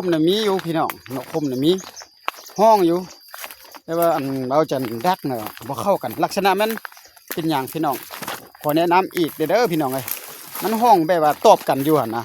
คมน่ะมีอยู่พี่น้องนกคมน่ะมีห้องอยู่แต่ว่าอันเราจะดักเนาะบ่เข้ากันลักษณะมันเป็นอย่างพี่น้องขอแนะนำอีกเด้อพี่น้องเอ้ยมันห้องแบบว่าตอบกันอยู่หั่นนะ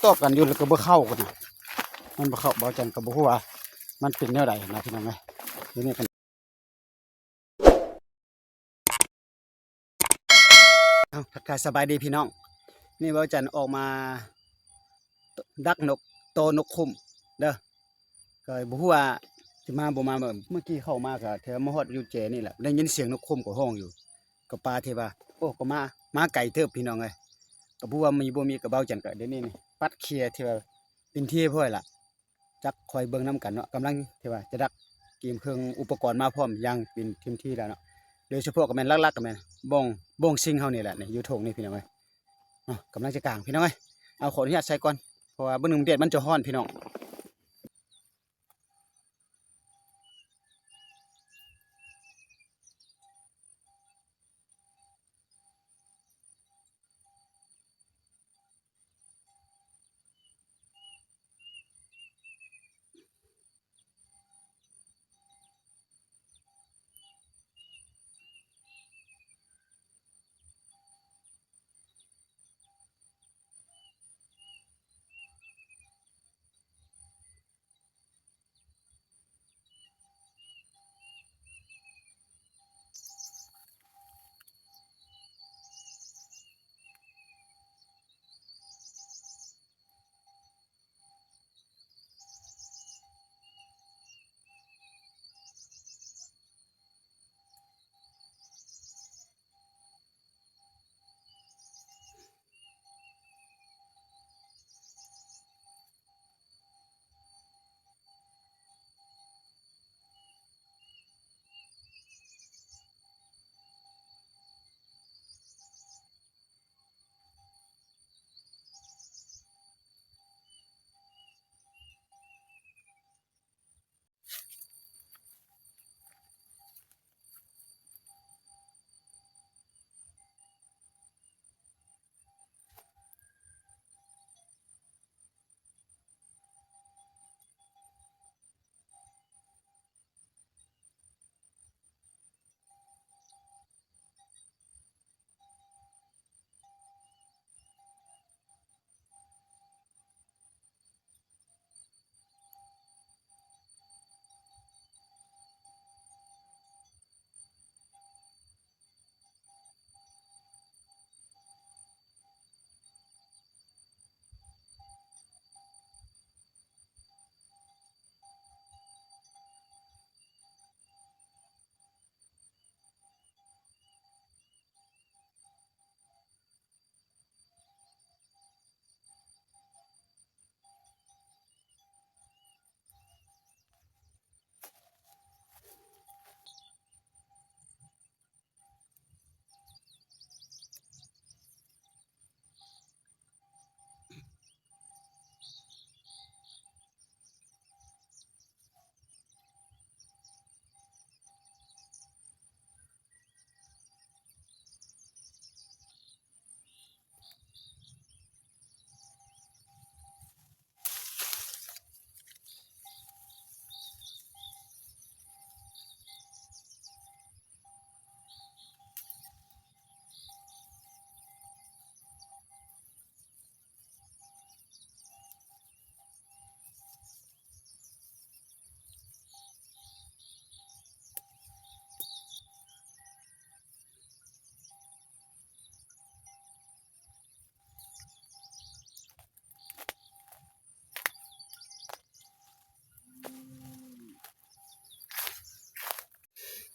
ตอบกันอยู่แล้วก็บ่เข้ากันนะมันบ่เข้าบ่จันก็บ่ฮู้ว่ามันเป็นแนวใดนะพี่น้องเอ้ยเดี๋ยวนี้กันทักทายสบายดีพี่น้องนี่บ่จันออกมาดักนกโตนกคุ้มเด้อก็บ่ฮู้ว่าสิมาบ่มาเมื่อกี้เข้ามาก็แถวมาฮอดอยู่แจนี่แหละได้ยินเสียงนกคุ้มก็ห้องอยู่ก็ปลาที่ว่าโอ้ก็มาไกลเทิบพี่น้องเอ้ยก็บ่ว่ามีบ่มีก็เบาจันก็เดี๋ยวนี้นี่ปัดเคลียร์ที่ว่าเป็นที่พ่อยล่ะจักคอยเบิ่งนํกันเนาะกำลังที่ว่าจะดักเกมเครื่องอุปกรณ์มาพร้อมอย่างเป็นเต็มที่แล้วเนาะโดยเฉพาะก็แม่นหลักๆก็แม่นบ้องซิงเฮานี่แหละนี่อยู่โถงนี่พี่น้องเอ้ยกำลังจะกลางพี่น้องเอ้ยเอาขออนุญาตใส่ก่อนเพราะว่าเบิ่งแดดมันจะร้อนพี่น้อง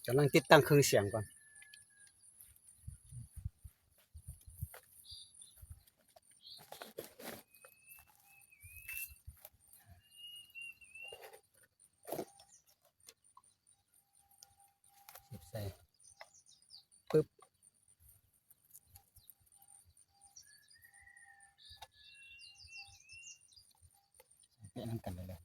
กำลังติดตั้งเครื่องเสียงก่อนใส่ปึ๊บเปลี่ยนน้ำกันเลย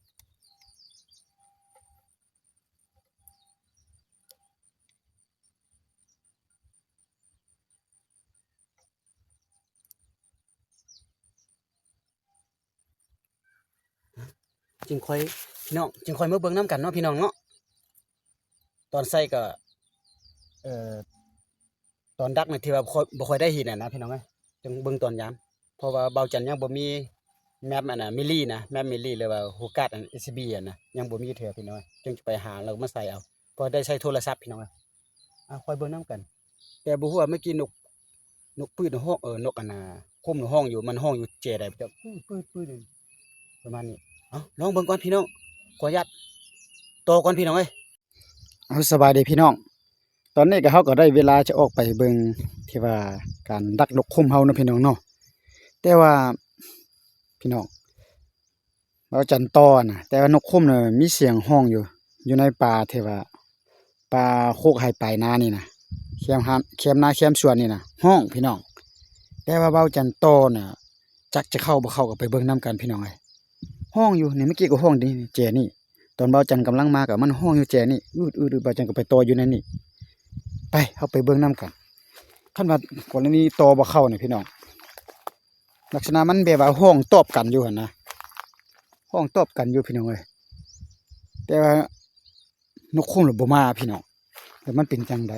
จึงค่อยพี่น้องจึงค่อยมาเบิ่งน้ำกันเนาะพี่น้องเนาะตอนใส่ก็ตอนดักนี่ที่ว่าบ่ค่อยได้เห็นนะพี่น้องเอ้ยจึงเบิ่งตอนยามเพราะว่าเบาจันยังบ่มีแมปมิลลี่นะแมปมิลลี่หรือว่าฮูกัสSCBนะยังบ่มีเทื่อพี่น้องจึงจะไปหาแล้วมาใส่เอาก็ได้ใช้โทรศัพท์พี่น้องค่อยเบิ่งน้ำกันแต่บ่ฮู้ว่าเมื่อกี้นกปืดห้องนกคุ้มในห้องอยู่มันห้องอยู่เจได้จะปืดประมาณนี้ลองเบิ่งก่อนพี่น้องขออนุญาตโตก่อนพี่น้องเอ้ยสบายดีพี่น้องตอนนี้ก็เฮาก็ได้เวลาจะออกไปเบิ่งที่ว่าการดักนกคุ้มเฮาเนาะพี่น้องเนาะแต่ว่าพี่น้องเราจันตอนะแต่ว่านกคุ้มเนี่ยมีเสียงห้องอยู่ในป่าที่ว่าป่าโคกไฮไปนานี่นะเข็มนาเข็มสวนนี่นะห้องพี่น้องแต่ว่าเบาจันตอน่ะจักจะเข้าบ่เข้าก็ไปเบิ่งนํกันพี่น้องเอ้ยห้องอยู่นี่เมื่อกี้ก็ห้องนี่แจนี่ตอนเบาจันกำลังมาก็มันห้องอยู่แจนี่อืดเบาจันก็ไปตออยู่ในนี่ไปเฮาไปเบิ่งนํกันคันว่ากรณีตอบ่เข้านี่พี่น้องลักษณะมันแบบว่าห้องตอบกันอยู่หั่นนะห้องตอบกันอยู่พี่น้องเอ้ยแต่ว่านกคุ้มหรือบ่มาพี่น้องแต่มันเป็นจังได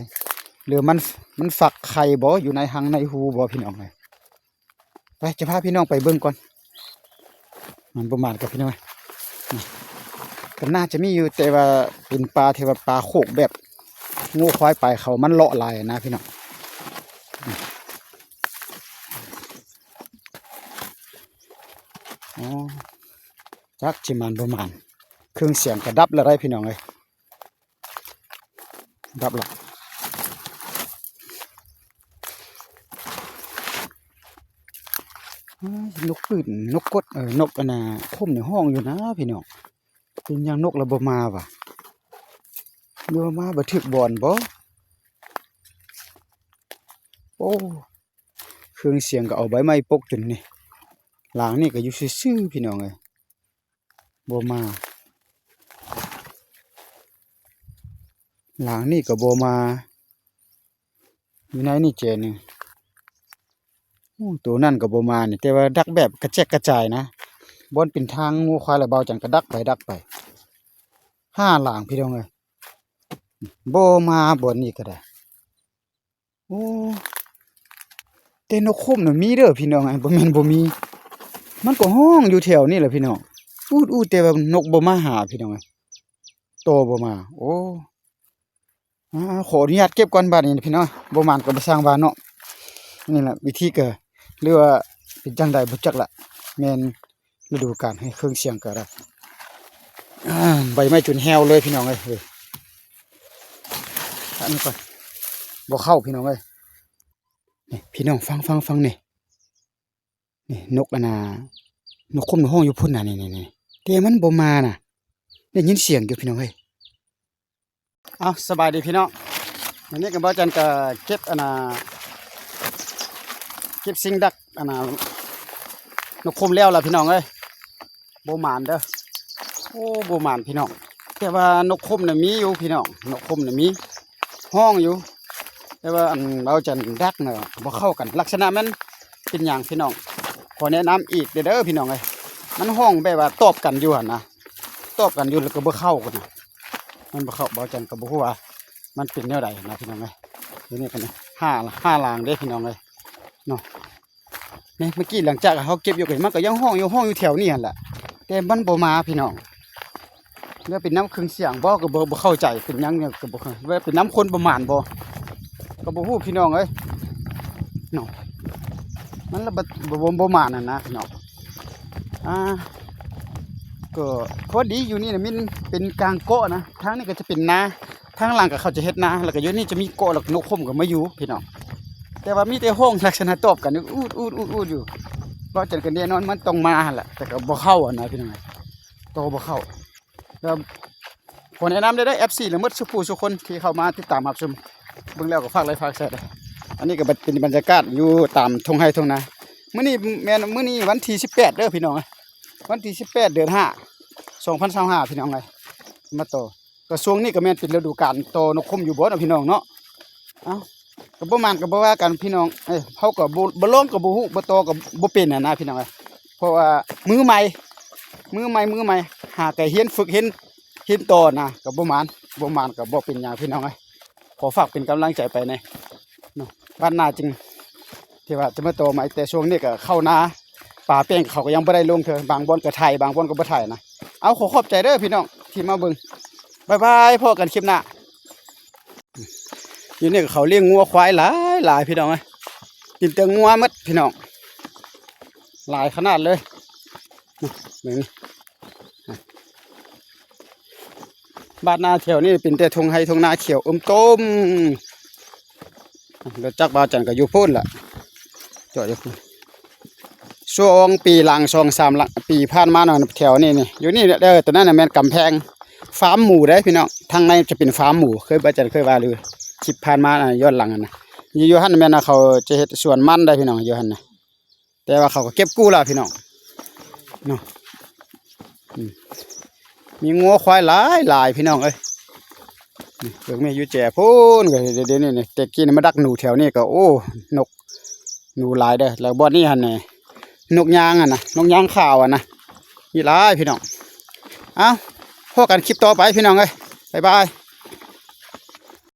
หรือมันฝักไข่บ่อยู่ในหังในหูบ่พี่น้องเอ้ยไปจะพาพี่น้องไปเบิ่งก่อนมันประมาณกับพี่น้องเอ้ยก็น่าจะมีอยู่แต่ว่าเป็นปลาที่ว่าปลาโคกแบบงูควายไปเขามันเลาะลายนะพี่น้องจักจิมันประมาณเครื่องเสียงกระดับแล้วไรพี่น้องเลยดับละนกปืนนกกดนกคุ้มในห้องอยู่นะพี่น้องเป็นยังนกระบบมาว่ะเมื่อมาบันทึกบอลบ่โอ้เครื่องเสียงก็เอาใบไม้ปกจนนี่หลังนี่ก็อยู่ซื่อๆพี่น้องเลยบ่มาหลังนี่ก็บ่มาอยู่ไหนนี่เจนี่ตัวนั่นก็บ่มานี่แต่ว่าดักแบบกระแจกกระจายนะบอนเป็นทางงูควายแล้วเบาจังก็ดักไป5หลังพี่น้องเอ้ยบ่มาบ่อนนี้ก็ได้โอ้แต่นกคุ้มน่ะมีเด้อพี่น้องบ่แม่นบ่มีมันก็ห้องอยู่แถวนี้แหละพี่น้องอูดแต่ว่านกบ่มาหาพี่น้องเอ้ยโตบ่มาโอ้ขออนุญาตเก็บก่อนบาดนี้พี่น้องบ่มานก็บ่สร้างบ้านเนาะนี่แหละวิธีเกิดหรือว่าเป็นจังใดบ่จักละแม่นฤดูกาลให้เครื่องเสียงก็ได้ใบไม้จนแห้วเลยพี่น้องเอ้ยอันนี้ก่อนบ่เข้าพี่น้องเอ้ยนี่พี่น้องฟังนี่นกนกคุ้มในห้องอยู่พุ่นน่ะนี่แต่มันบ่มาน่ะได้ยินเสียงอยู่พี่น้องเอ้ยสบายดีพี่น้องวันนี้กับบ่จันก็เก็บเก็บสิ่งดักนกคุ้มแล้วล่ะพี่น้องเอ้ยบ่หมานเด้อโอ้บ่หมานพี่น้องแต่ว่านกคุ้มน่ะมีอยู่พี่น้องนกคุ้มน่ะมีห้องอยู่แต่ว่าเราจันดักน่ะบ่เข้ากันลักษณะมันเป็นอย่างพี่น้องขอแนะนำอีกเด้อพี่น้องเอ้ยมันห้องแบบว่าตอบกันอยู่หั่นนะตอบกันอยู่แล้วก็บ่เข้ากันนะมันบ่เข้าบ่จังก็บ่ฮู้ว่ามันเป็นแนวใดนะพี่น้องเอ้ยเดี๋ยวนี้กันนะห้าลางเด้พี่น้องเอ้ยเนาะนี่เมื่อกี้หลังจากเขาเก็บอยู่กันมันก็ยังห้องอยู่แถวนี้หั่นแหละแต่มันบ่มาพี่น้องแล้วเป็นน้ำเครื่องเสียงบ่ก็บ่เข้าใจเป็นหยังเนี่ยก็บ่ว่าเป็นน้ำคนประมาณบ่ก็บ่ฮู้พี่น้องเอ้ยเนาะมันละบ่มานั่นนะพี่น้องก็พอดีอยู่นี่นะมันเป็นกลางเกาะนะทางนี้ก็จะเป็นนาทางหลังก็เขาจะเฮ็ดนาแล้วก็อยู่นี่จะมีเกาะแล้วนกคุ้มก็มาอยู่พี่น้องแต่ว่ามีแต่ห้องลักษณะตอบกันอูดอยู่บ่จังกันแน่นอนมันต้องมาหั่นแหละแต่ก็บ่เข้านะพี่น้องโตบ่เข้าแล้วขอแนะนำได้FC หรือหมดทุกผู้ทุกคนที่เข้ามาติดตามรับชมเบิ่งแล้วก็ฝากไลค์ฝากแชร์ด้วยอันนี้ก็เป็นบรรยากาศอยู่ตามทุ่งไร่ทุ่งนามื้อนี้วันที่18เด้อพี่น้องวันที่18เดือน5 2025พี่น้องเอ้ยมาโตก็ช่วงนี้ก็แม่นเป็นฤดูกาลโตนกคุ้มอยู่บ่เนาะพี่น้องเนาะก็บ่มันก็บ่ว่ากันพี่น้องเฮาก็บ่ลองก็บ่ฮู้บ่โตก็บ่เป็นนะพี่น้องเอ้ยเพราะว่ามือใหม่ มือใหม่หาแต่เฮียนฝึกเห็นโตนะกับบ่มานกับบ่เป็นหยังพี่น้องเอ้ยขอฝากเป็นกำลังใจไปในเนาะบ้านนาจริงที่ว่าจะมาโตใหม่แต่ช่วงนี้ก็เข้านาป่าแป้งเขาก็ยังบ่ได้ลงเถอะบางบ่อนก็ถ่ายบางบ่อนก็บ่ถ่ายนะเอาขอขอบใจเด้อพี่น้องที่มาเบิ่งบ๊ายบายพบกันคลิปหน้าอยู่นี่ก็เขาเลี้ยงงัวควายหลายพี่น้องเอ้ยกินแต่งัวหมดพี่น้องหลายขนาดเลยเบิ่งบ้านนาแถวนี้เป็นแต่ทงไฮทงนาเขียวต้มรถจักรบาวจันก็อยู่พุ่นล่ะจอดอยู่พุ่นช่วงปีหลัง2-3หลังปีผ่านมาหน่อยแถวนี้นี่อยู่นี่เด้อตอนนั้นน่ะแม่นกำแพงฟาร์มหมูได้พี่น้องทางในจะเป็นฟาร์มหมูเคยบาวจันเคยว่าเลยคลิปผ่านมาน่ะย้อนหลังน่ะอยู่หั่นแม่นน่ะเขาจะเฮ็ดสวนมันได้พี่น้องอยู่หั่นน่ะแต่ว่าเขาก็เก็บกู้แล้วพี่น้องเนาะมีงัวควายหลายพี่น้องเอ้ยเบิ่งแม่อยู่แจ่พูนก็เดี๋ยวนี้แต่กี้มาดักหนูแถวนี้ก็โอ้นกหนูหลายเด้อแล้วบ่อนนี้หั่นนี่นกยางอ่ะนะนกยางขาวอ่ะนะมีหลายพี่น้องเอ้าพบกันคลิปต่อไปพี่น้องเอ้ยบ๊ายบาย